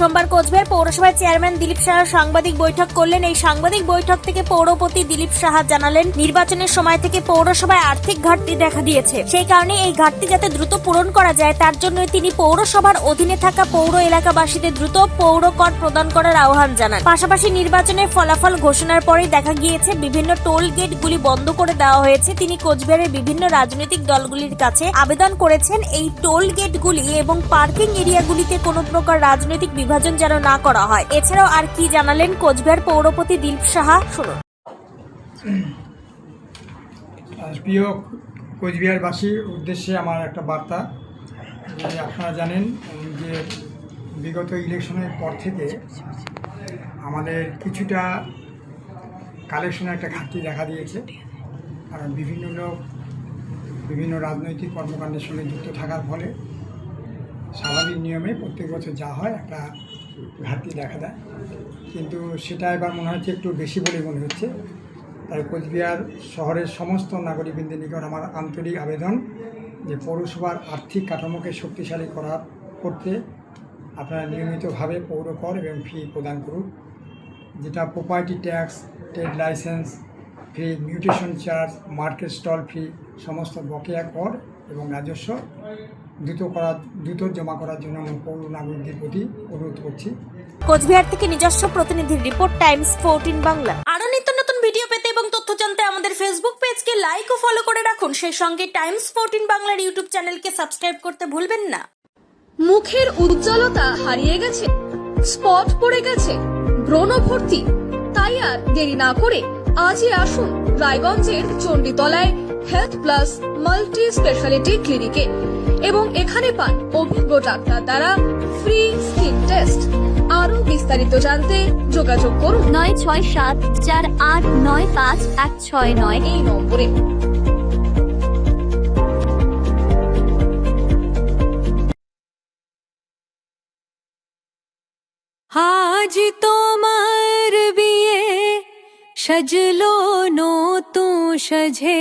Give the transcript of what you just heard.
সোমবার কোচবিহার পৌরসভার চেয়ারম্যান দিলীপ সাহা সাংবাদিক বৈঠক করলেন। এই সাংবাদিক বৈঠক থেকে পৌরপতি দিলীপ সাহা জানালেন, নির্বাচনের সময় থেকে পৌরসভায় আর্থিক ঘাটতি দেখা দিয়েছে। সেই কারণে এই ঘাটতি যাতে দ্রুত পূরণ করা যায় তার জন্য তিনি পৌরসভার অধীনে থাকা পৌর এলাকাবাসীদের দ্রুত পৌর কর প্রদান করার আহ্বান জানান। পাশাপাশি নির্বাচনের ফলাফল ঘোষণার পরেই দেখা গিয়েছে বিভিন্ন টোল গেটগুলি বন্ধ করে দেওয়া হয়েছে। তিনি কোচবিহারের বিভিন্ন রাজনৈতিক দলগুলির কাছে আবেদন করেছেন এই টোল গেটগুলি এবং পার্কিং এরিয়াগুলিতে কোনো প্রকার রাজনৈতিক বিভাজন যেন না করা হয়। এছাড়াও আর কি জানালেন কোচবিহার পৌরপতি দিলীপ সাহা, শুনুন। প্রিয় কোচবিহারবাসীর উদ্দেশ্যে আমার একটা বার্তা। যে আপনারা জানেন যে বিগত ইলেকশনের পর থেকে আমাদের কিছুটা কালেকশনের একটা ঘাটতি দেখা দিয়েছে। কারণ বিভিন্ন লোক বিভিন্ন রাজনৈতিক কর্মকাণ্ডের সঙ্গে যুক্ত থাকার ফলে স্বাভাবিক নিয়মে প্রত্যেক বছর যা হয় একটা ঘাটতি দেখা দেয়, কিন্তু সেটা এবার মনে হচ্ছে একটু বেশি বলে মনে হচ্ছে। তাই কোচবিহার শহরের সমস্ত নাগরিকবৃন্দের নিকট আমার আন্তরিক আবেদন যে পৌরসভার আর্থিক কাঠামোকে শক্তিশালী করতে আপনারা নিয়মিতভাবে পৌর কর এবং ফি প্রদান করুন, যেটা প্রপার্টি ট্যাক্স, ট্রেড লাইসেন্স ফি, মিউটেশন চার্জ, মার্কেট স্টল ফি, সমস্ত বকেয়া কর এবং রাজস্ব দ্রুত জমা করার জন্য আমি পৌর নাগরিকদের প্রতি অনুরোধ করছি। কোচবিহার থেকে নিজস্ব প্রতিনিধির রিপোর্ট, টাইমস 14 বাংলা। আরো নিত্য নতুন ভিডিও পেতে এবং তথ্য জানতে আমাদের ফেসবুক পেজকে লাইক ও ফলো করে রাখুন। সেই সঙ্গে টাইমস 14 বাংলার ইউটিউব চ্যানেলকে সাবস্ক্রাইব করতে ভুলবেন না। মুখের উজ্জ্বলতা হারিয়ে গেছে, স্পট পড়ে গেছে, ব্রণ ভর্তি, তাই আর দেরি না করে আজই আসুন রায়গঞ্জের চণ্ডীতলায় হেলথ প্লাস মাল্টি স্পেশালিটি ক্লিনিকে এবং এখানে পান অভিজ্ঞ ডাক্তার দ্বারা ফ্রি স্কিন টেস্ট। আরো বিস্তারিত জানতে যোগাযোগ করুন 9674895169 এই নম্বরে। আজ তোমার বিয়ে সাজলো নতুন সাজে।